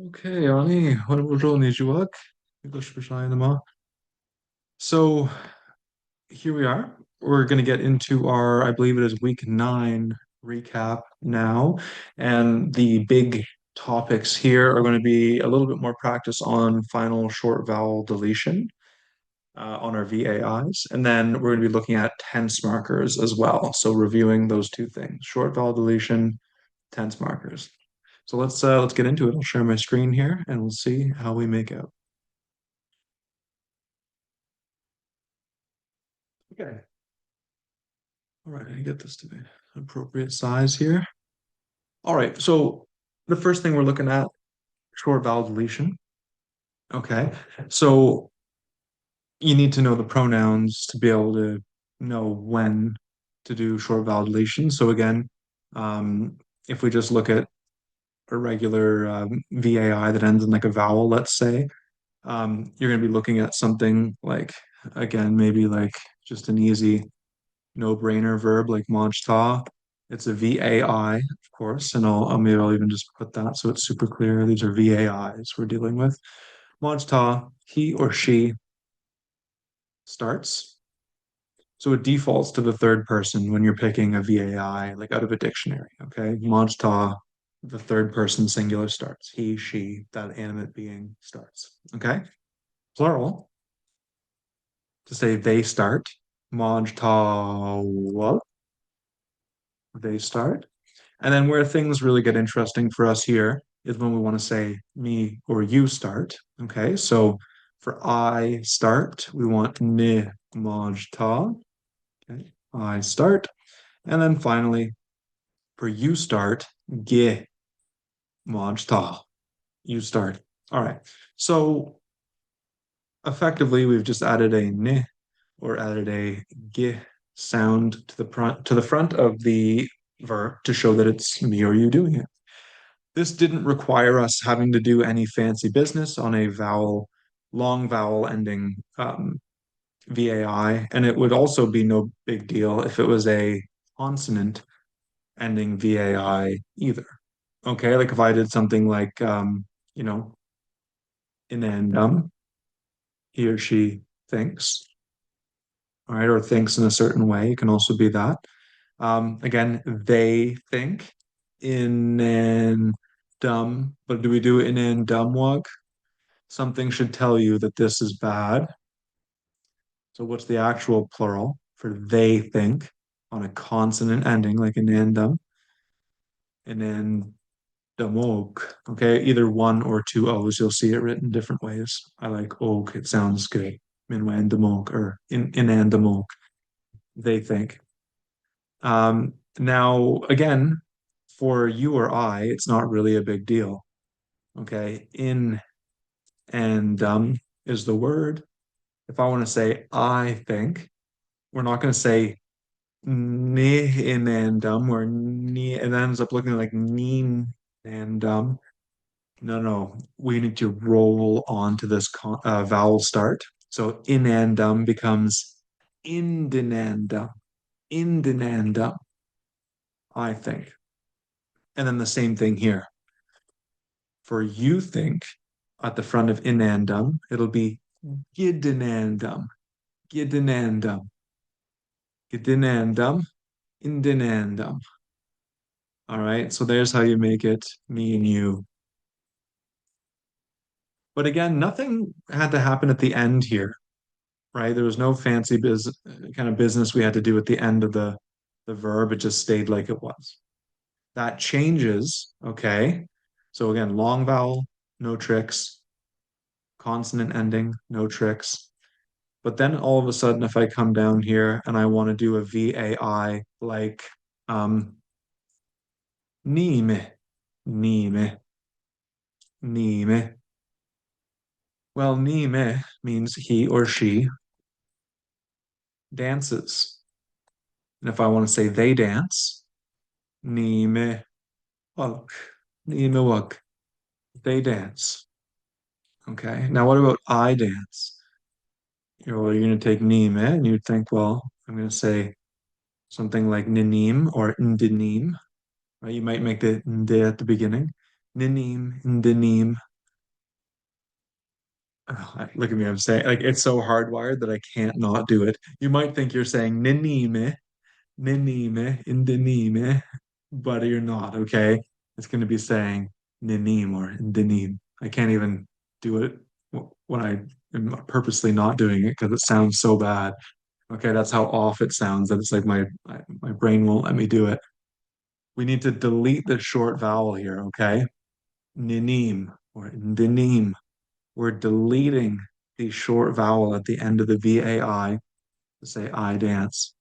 Okay, Ani, oradılır Necivak. English. So here we are. We're going to get into our, I believe it is week 9 recap now. And the big topics here are going to be a little bit more practice on final short vowel deletion on our VAIs. And then we're going to be looking at tense markers as well. So reviewing those two things, short vowel deletion, tense markers. So let's get into it. I'll share my screen here and we'll see how we make out. Okay. All right, I get this to be an appropriate size here. All right, so the first thing we're looking at, short vowel deletion. Okay, so you need to know the pronouns to be able to know when to do short vowel deletion. So again, if we just look at a regular VAI that ends in like a vowel, let's say, you're going to be looking at something like, again, maybe like just an easy no-brainer verb like Majta. It's a VAI, of course, and maybe I'll even just put that so it's super clear. These are VAIs we're dealing with. Majta, he or she starts. So it defaults to the third person when you're picking a VAI, like out of a dictionary. Okay. Majta, the third person singular starts. He, she, that animate being starts. Okay. Plural, to say they start. Majta, they start. And then where things really get interesting for us here is when we want to say me or you start. Okay, so for I start, we want ni maj ta. Okay, I start. And then finally, for you start, ge maj ta. You start. All right. So effectively, we've just added a ni or added a ge sound to the front of the verb to show that it's me or you doing it. This didn't require us having to do any fancy business on a long vowel ending VAI, and it would also be no big deal if it was a consonant ending VAI either. Okay, like if I did something like, you know, inandum, he or she thinks, all right, or thinks in a certain way. It can also be that. Again, they think in dumb, but do we do it in dumb wog? Something should tell you that this is bad. So what's the actual plural for they think on a consonant ending like an andum? And then damog. Okay, either one or two O's. You'll see it written different ways. I like og. It sounds good. Minwan damog or in andamog. They think. Now again, for you or I, it's not really a big deal. Okay, in and is the word. If I want to say I think, we're not going to say ne inandum or ne, and that ends up looking like neen and no, we need to roll onto this vowel start. So inandum becomes indinandum, indinandum, I think. And then the same thing here. For you think at the front of inandum, it'll be gidinandum, gidinandum, gidinandum, indinandum. All right, so there's how you make it me and you. But again, nothing had to happen at the end here, right? There was no fancy kind of business we had to do at the end of the verb. It just stayed like it was. That changes, okay? So again, long vowel, no tricks. Consonant ending, no tricks. But then all of a sudden, if I come down here and I want to do a VAI like um nime, nime, nime. Well, nime means he or she dances. And if I want to say they dance, nime wag, nime wag. They dance. Okay. Now what about I dance? You're going to take nime and you'd think, well, I'm going to say something like ninim or ndinim, right? You might make the nde at the beginning. Ninim, indinim. Oh, look at me, I'm saying like it's so hardwired that I can't not do it. You might think you're saying ninime, ninime, indinime, but you're not, okay? It's going to be saying ninim or indinim. I can't even do it when I am purposely not doing it because it sounds so bad. Okay, that's how off it sounds that it's like my brain won't let me do it. We need to delete the short vowel here, okay? Ninim or indinim. We're deleting the short vowel at the end of the VAI to say I dance.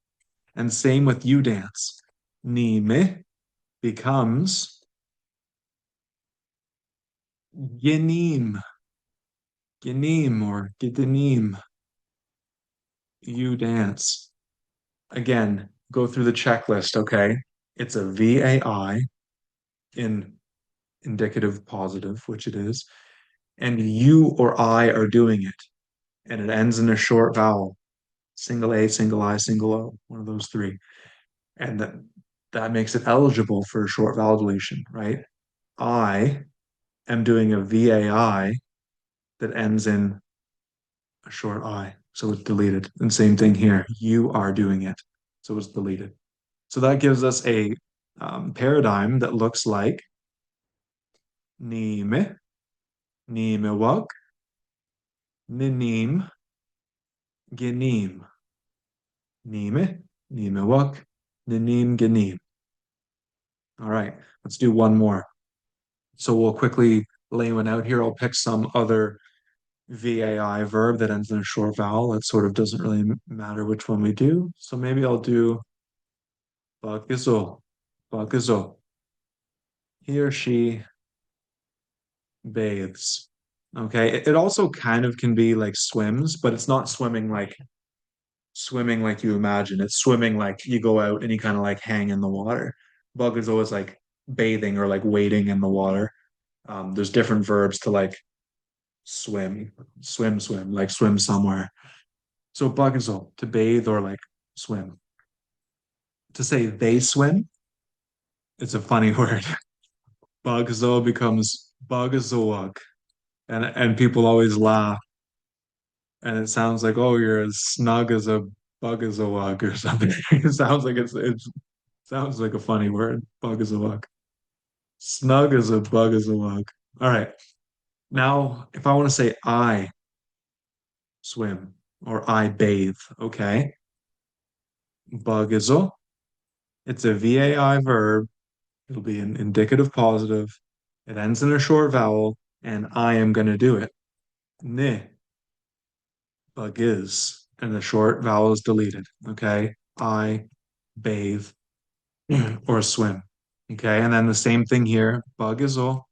And same with you dance. Nime becomes ginim, ginim or gidinim. You dance. Again, go through the checklist, okay? It's a VAI in indicative positive, which it is, and you or I are doing it, and it ends in a short vowel, single A, single I, single O, one of those three. And that makes it eligible for a short vowel deletion, right? I am doing a VAI that ends in a short I, so it's deleted. And same thing here, you are doing it, so it's deleted. So that gives us a paradigm that looks like nime, nimewag, ninim, ginim, nime, nimewag, ninim, ginim. All right, let's do one more. So we'll quickly lay one out here. I'll pick some other VAI verb that ends in a short vowel. It sort of doesn't really matter which one we do. So maybe I'll do bagizo, bagizo. He or she bathes. Okay. It also kind of can be like swims, but it's not swimming like you imagine. It's swimming like you go out and you kind of like hang in the water. Bug is always like bathing or like wading in the water. There's different verbs to like swim, swim, like swim somewhere. So baguezo, to bathe or like swim. To say they swim, it's a funny word. Baguezo becomes bagazoag. And people always laugh. And it sounds like, oh, you're as snug as a bagazoag or something. It sounds like it sounds like a funny word, bagazoag. Snug as a bagazoag. All right. Now, if I want to say I swim or I bathe, okay. Baguezo, it's a VAI verb. It'll be an indicative positive. It ends in a short vowel, and I am going to do it. Ne, bagiz, and the short vowel is deleted. Okay. I bathe or swim. Okay. And then the same thing here, bagizo.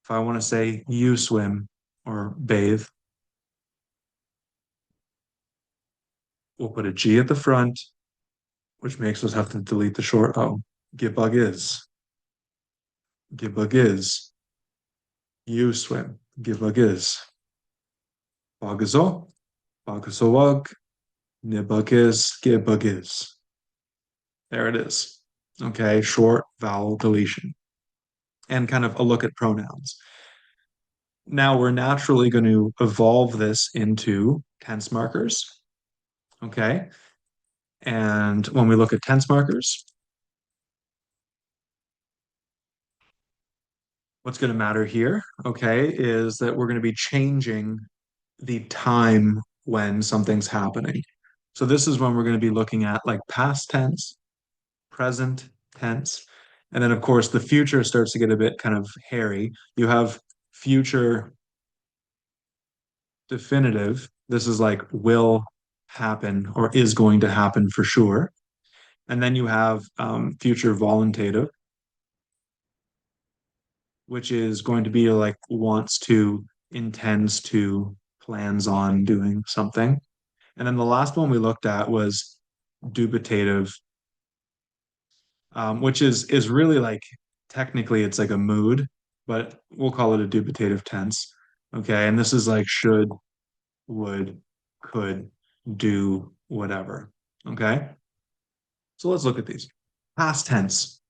If I want to say you swim or bathe, we'll put a G at the front, which makes us have to delete the short O. Gibagiz, gibagiz. You swim, gibagiz. Bagazo, bagazowag, nibagiz, gibagiz. There it is. Okay, short vowel deletion and kind of a look at pronouns. Now we're naturally going to evolve this into tense markers. Okay. And when we look at tense markers, what's going to matter here, okay, is that we're going to be changing the time when something's happening. So this is when we're going to be looking at like past tense, present tense, and then of course the future starts to get a bit kind of hairy. You have future definitive. This is like will happen or is going to happen for sure. And then you have future voluntative, which is going to be like wants to, intends to, plans on doing something. And then the last one we looked at was dubitative, which is really like technically it's like a mood, but we'll call it a dubitative tense. Okay. And this is like should, would, could, do, whatever. Okay. So let's look at these. Past tense.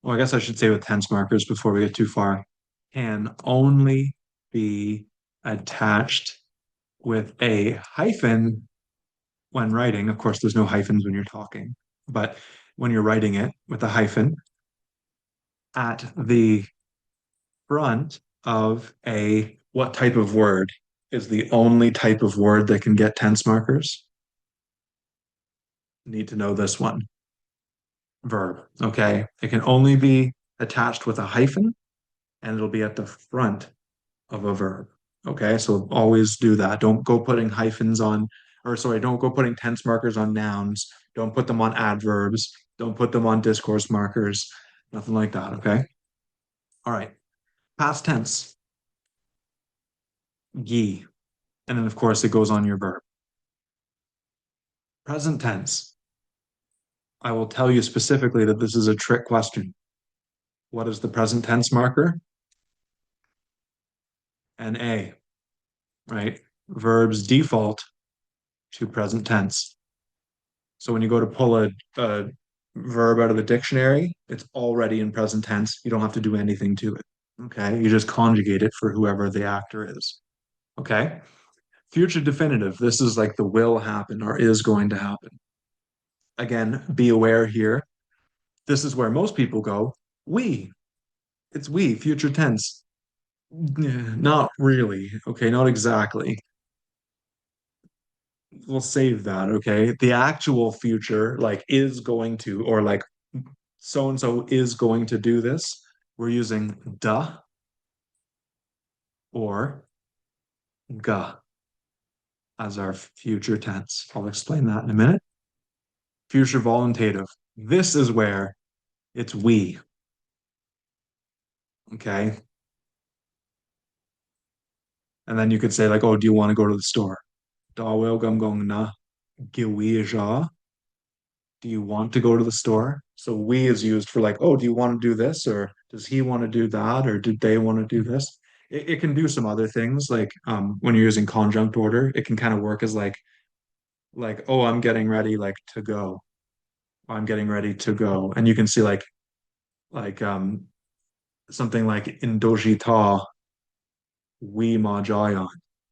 Well, I guess I should say with tense markers before we get too far. can only be attached with a hyphen when writing. Of course, there's no hyphens when you're talking, but when you're writing it with a hyphen at the front of a what type of word is the only type of word that can get tense markers? Need to know this one. Verb. Okay. It can only be attached with a hyphen and it'll be at the front of a verb. Okay. So always do that. Don't go putting hyphens on, or sorry, don't go putting tense markers on nouns. Don't put them on adverbs. Don't put them on discourse markers. Nothing like that. Okay. All right. Past tense, ye. And then, of course, it goes on your verb. Present tense, I will tell you specifically that this is a trick question. What is the present tense marker? An A, right? Verbs default to present tense. So when you go to pull a verb out of the dictionary, it's already in present tense. You don't have to do anything to it. Okay. You just conjugate it for whoever the actor is. Okay. Future definitive. This is like the will happen or is going to happen. Again, be aware here. This is where most people go, we. It's we, future tense. Not really. Okay, not exactly. We'll save that. Okay. The actual future, like, is going to, or like, so and so is going to do this. We're using duh or ga as our future tense. I'll explain that in a minute. Future voluntative. This is where it's we. Okay. And then you could say, like, oh, do you want to go to the store? Da will gum gong na giwi. Do you want to go to the store? So we is used for like, oh, do you want to do this? Or does he want to do that? Or do they want to do this? It can do some other things. Like when you're using conjunct order, it can kind of work as like, oh, I'm getting ready like to go. I'm getting ready to go. And you can see like something like indojita we ma jayan.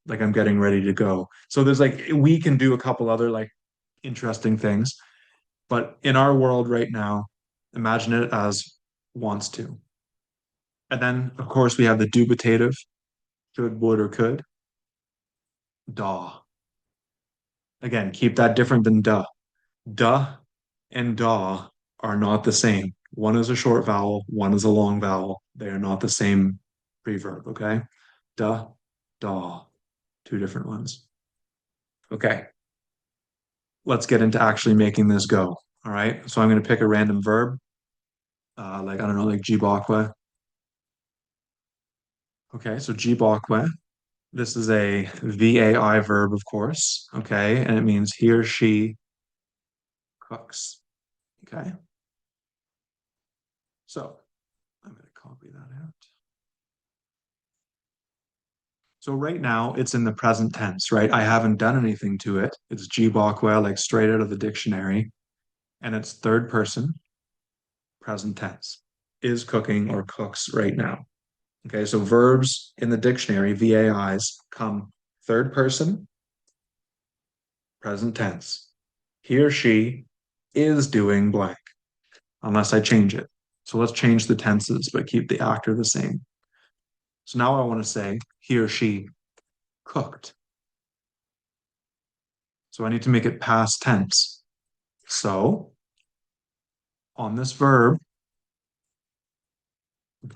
Like I'm getting ready to go. So there's like we can do a couple other like interesting things. But in our world right now, imagine it as wants to. And then, of course, we have the dubitative, should, would, or could. Da. Again, keep that different than duh. Duh and da are not the same. One is a short vowel, one is a long vowel. They are not the same preverb, okay? Duh, da, two different ones. Okay, let's get into actually making this go. All right, so I'm going to pick a random verb, like, I don't know, like jibakwe. Okay, so jibakwe. This is a VAI verb, of course. Okay. And it means he or she cooks. Okay. So I'm going to copy that out. So right now it's in the present tense, right? I haven't done anything to it. It's Jibakwe, like straight out of the dictionary. And it's third person, present tense. Is cooking or cooks right now. Okay. So verbs in the dictionary, VAIs, come third person, present tense. He or she is doing blank, unless I change it. So let's change the tenses, but keep the actor the same. So now I want to say he or she cooked. So I need to make it past tense. So on this verb,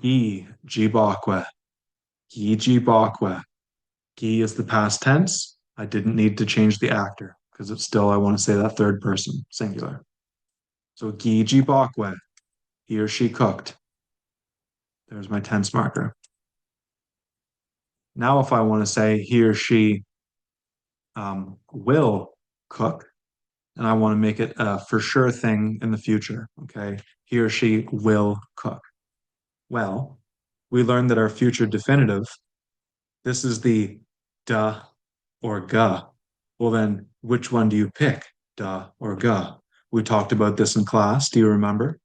gi jibakwe, gi jibakwe. Gi is the past tense. I didn't need to change the actor because it's still, I want to say that third person, singular. So gi jibakwe, he or she cooked. There's my tense marker. Now, if I want to say he or she will cook, and I want to make it a for sure thing in the future. Okay. He or she will cook. Well, we learned that our future definitive, this is the da or ga. Well, then which one do you pick? Da or ga? We talked about this in class. Do you remember?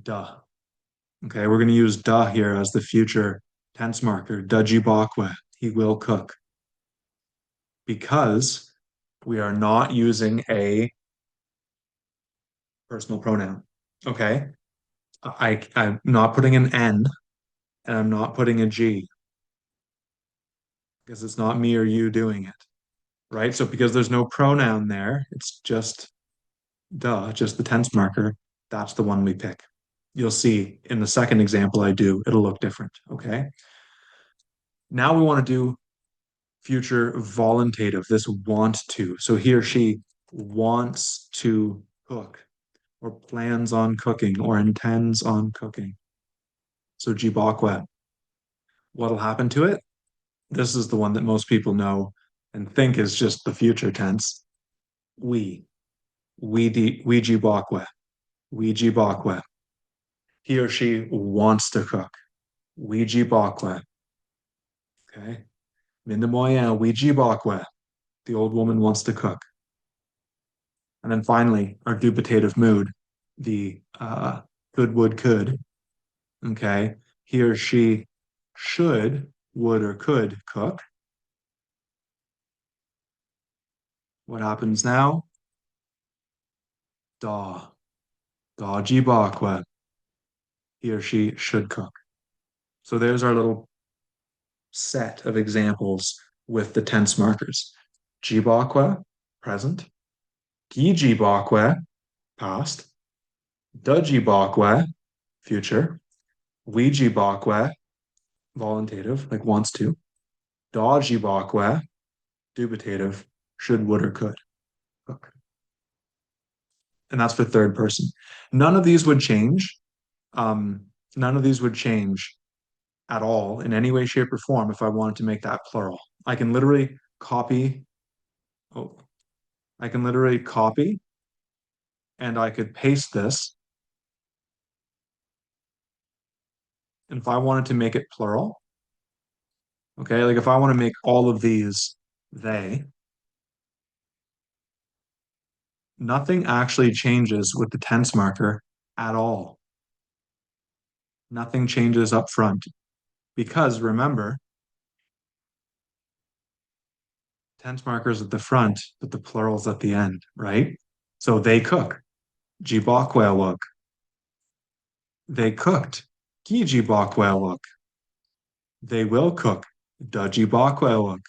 Da. Okay, we're going to use da here as the future tense marker. Dajibakwe. He will cook because we are not using a personal pronoun. Okay. I'm not putting an N and I'm not putting a G because it's not me or you doing it. Right. So because there's no pronoun there, it's just just the tense marker. That's the one we pick. You'll see in the second example I do, it'll look different. Okay. Now we want to do future voluntative, this want to. So he or she wants to cook or plans on cooking or intends on cooking. So jibakwe. What'll happen to it? This is the one that most people know and think is just the future tense. We. We jibakwe. We jibakwe. He or she wants to cook. We jibakwe. Okay. Mindemoya, we jibakwe. The old woman wants to cook. And then finally, our duplicative mood, the could, would, could. Okay. He or she should, would, or could cook. What happens now? Da. Da jibakwe. He or she should cook. So there's our little set of examples with the tense markers. Jibakwe, present. Gi jibakwe, past. Da jibakwe, future. We jibakwe, voluntative, like wants to. Da jibakwe, dubitative, should, would, or could. Okay. And that's for third person. None of these would change. None of these would change at all in any way, shape, or form if I wanted to make that plural. I can literally copy. Oh, I can literally copy and I could paste this. And if I wanted to make it plural, okay, like if I want to make all of these they, nothing actually changes with the tense marker at all. Nothing changes up front because remember, tense markers at the front, but the plurals at the end, right? So they cook. Jibakweluk. They cooked. Kijibakweluk. They will cook. Dajibakweluk.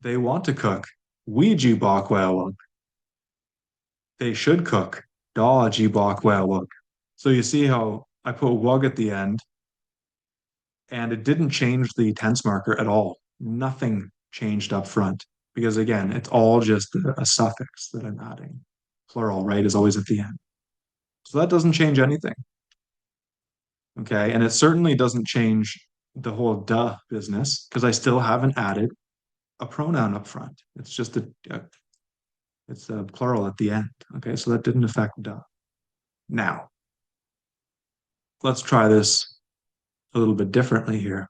They want to cook. Wijibakweluk. They should cook. Dajibakweluk. So you see how I put wug at the end and it didn't change the tense marker at all. Nothing changed up front because again, it's all just a suffix that I'm adding. Plural, right, is always at the end. So that doesn't change anything. Okay. And it certainly doesn't change the whole duh business because I still haven't added a pronoun up front. It's just it's a plural at the end. Okay. So that didn't affect duh. Now, let's try this a little bit differently here.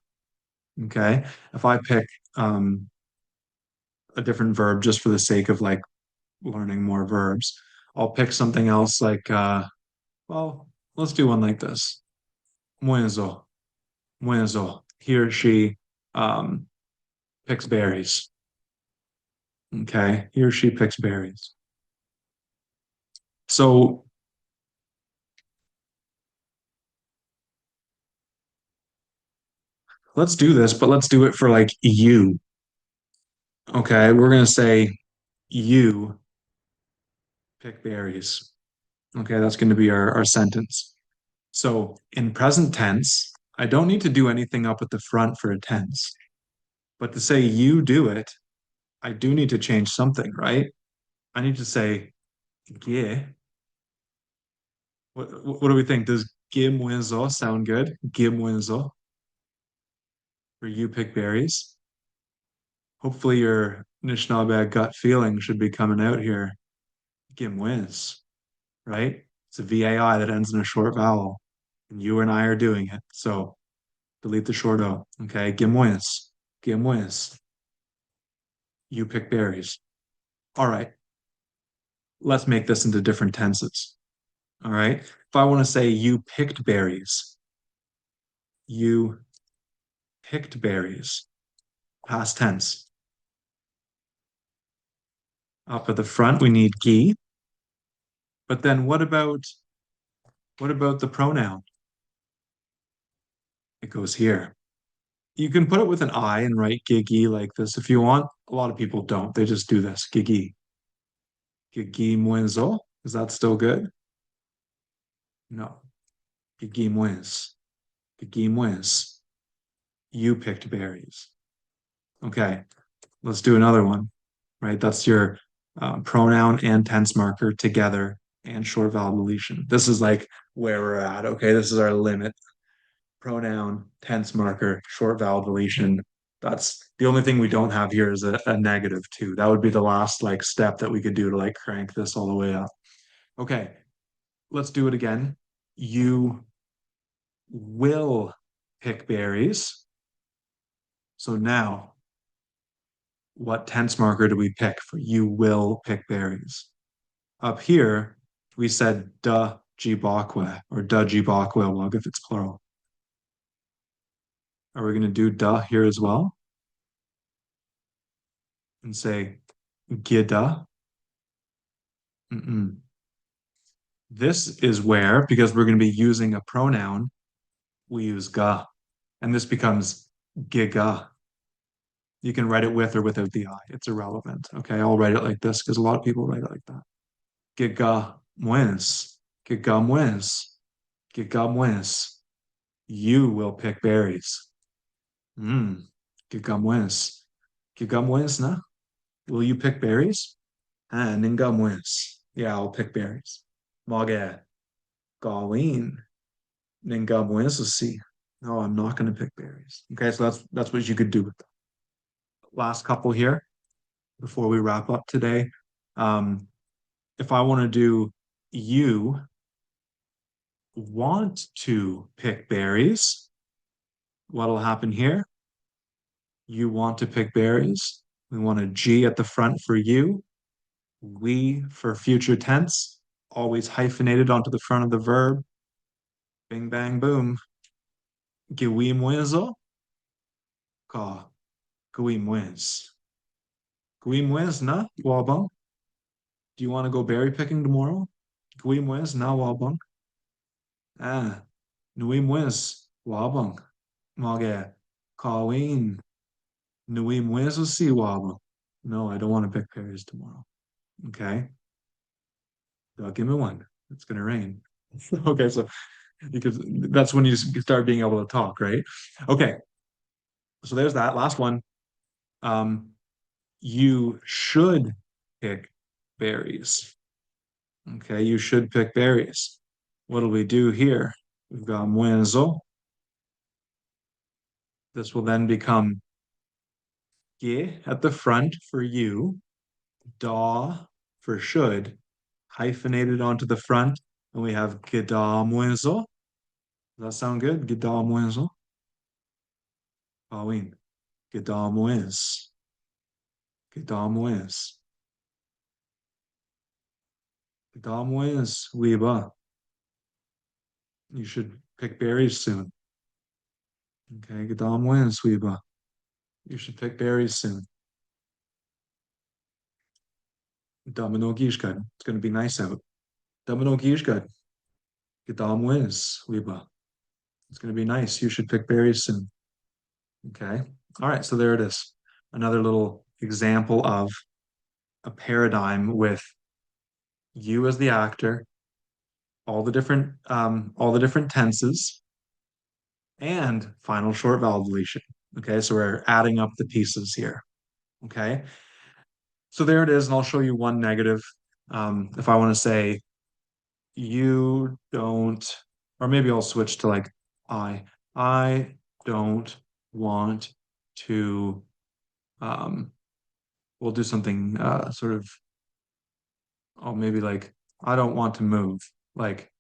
Okay. If I pick a different verb just for the sake of like learning more verbs, I'll pick something else like, well, let's do one like this. Muenzo, muenzo. He or she um, picks berries. Okay. He or she picks berries. So let's do this, but let's do it for like you. Okay. We're going to say you pick berries. Okay. That's going to be our sentence. So in present tense, I don't need to do anything up at the front for a tense, but to say you do it, I do need to change something, right? I need to say, yeah. What do we think? Does gimwenzo sound good? Gimwenzo, or you pick berries? Hopefully your Anishinaabe gut feeling should be coming out here. Gimwins, right? It's a VAI that ends in a short vowel. And you and I are doing it. So delete the short O. Okay. Gimwins. Gimwins. You pick berries. All right. Let's make this into different tenses. All right. If I want to say you picked berries, you picked berries, past tense. Up at the front, we need gi. But then what about the pronoun? It goes here. You can put it with an I and write gigi like this if you want. A lot of people don't. They just do this. Gigi. Gigi muenzo. Is that still good? No. Gigi muens. Gigi muens. You picked berries. Okay. Let's do another one. Right? That's your pronoun and tense marker together and short vowel deletion. This is like where we're at. Okay. This is our limit. Pronoun, tense marker, short vowel deletion. That's the only thing we don't have here is a negative two. That would be the last like step that we could do to like crank this all the way up. Okay, let's do it again. You will pick berries. So now, what tense marker do we pick for you will pick berries? Up here, we said da jibakwe or da jibakwe log if it's plural. Are we going to do da here as well and say gida? Mm-mm. This is where, because we're going to be using a pronoun, we use ga, and this becomes giga. You can write it with or without the I. It's irrelevant. Okay, I'll write it like this because a lot of people write it like that. Giga muens. Giga muens. Giga muens. You will pick berries. Mm. Giga muens. Giga muens na? Will you pick berries? Ah, ninga muens. Yeah, I'll pick berries. Mage. Gawin. Ningabuensis. No, I'm not going to pick berries. Okay, so that's what you could do with them. Last couple here before we wrap up today. Um, if I want to do you want to pick berries, what'll happen here? You want to pick berries. We want a G at the front for you. We for future tense, always hyphenated onto the front of the verb. Bing, bang, boom. Gewimwezo, ka, gewimwez. Gwimwez na wabang. Do you want to go berry picking tomorrow? Gwimwez na wabang. Ah, nuimwez wabang. Mage, Colleen. Nuimwez si wabang. No, I don't want to pick berries tomorrow. Okay. Give me one. It's gonna rain. Okay, so because that's when you start being able to talk, right? Okay, so there's that last one. Um, you should pick berries. Okay, you should pick berries. What do we do here? We've got muenzo. This will then become que at the front for you, da for should, hyphenated onto the front, and we have geda muenzo. Does that sound good? Geda muenzo. Pauline, geda muenz. Geda muenz. Geda muenz, weeba. You should pick berries soon. Okay, geda muenz, weeba. You should pick berries soon. Domino Gishka. It's going to be nice out. Domino Gishka. Gedam wins, Liba. It's going to be nice. You should pick berries soon. Okay. All right. So there it is. Another little example of a paradigm with you as the actor, all the different tenses, and final short vowel deletion. Okay. So we're adding up the pieces here. Okay. So there it is. And I'll show you one negative. If I want to say you don't, or maybe I'll switch to like I don't want to, um, we'll do something sort of, oh, maybe like I don't want to move, like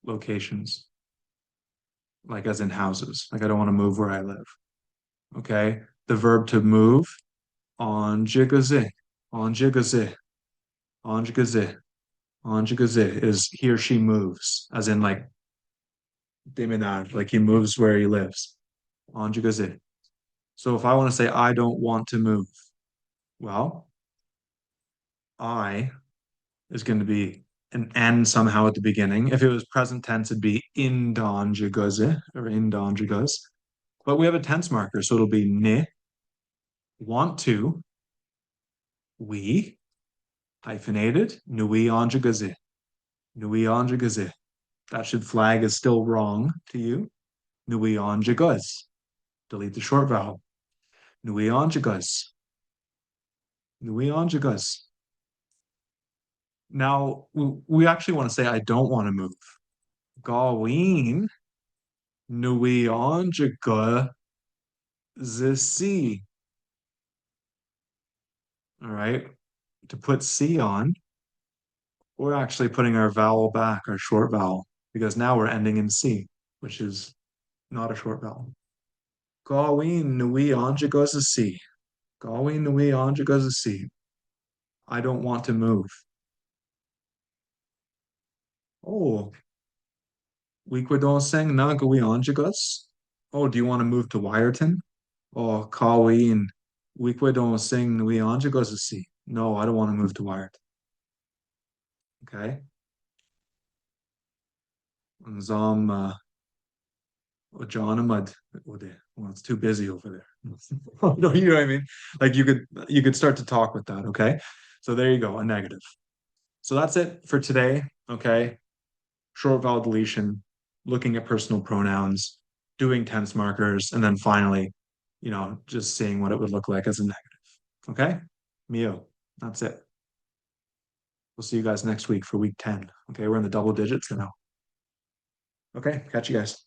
locations, like as in houses. Like I don't want to move where I live. Okay. The verb to move, on jigazi, on jigazi, on jigazi. Anjagazi is he or she moves, as in like demenar, like he moves where he lives. Anjagazi. So if I want to say I don't want to move, well, I is going to be an N somehow at the beginning. If it was present tense, it'd be indanjagazi or indanjagaz. But we have a tense marker, so it'll be ne, want to, we, hyphenated, nui anjagazi. Nui anjagazi. That should flag as still wrong to you. Nui anjagaz. Delete the short vowel. Nui anjagaz. Nui anjagaz. Now, we actually want to say, I don't want to move. Gaween, nui anjagaz C. All right. To put C on, we're actually putting our vowel back, our short vowel, because now we're ending in C, which is not a short vowel. Gaween nui anjagaz C. Gaween nui anjagaz C. I don't want to move. Oh, Weekwadonseng na gawi anjagas. Oh, do you want to move to Wyerton? Oh, Kaween. Weekwadonseng nui anjagas C. No, I don't want to move to Wyerton. Okay. Zom Ojanamad. Well, it's too busy over there. No, you know what I mean? Like you could start to talk with that, okay? So there you go, a negative. So that's it for today. Okay. Short vowel deletion, looking at personal pronouns, doing tense markers, and then finally, just seeing what it would look like as a negative. Okay? Mio, that's it. We'll see you guys next week for week 10. Okay, we're in the double digits now. Okay, catch you guys.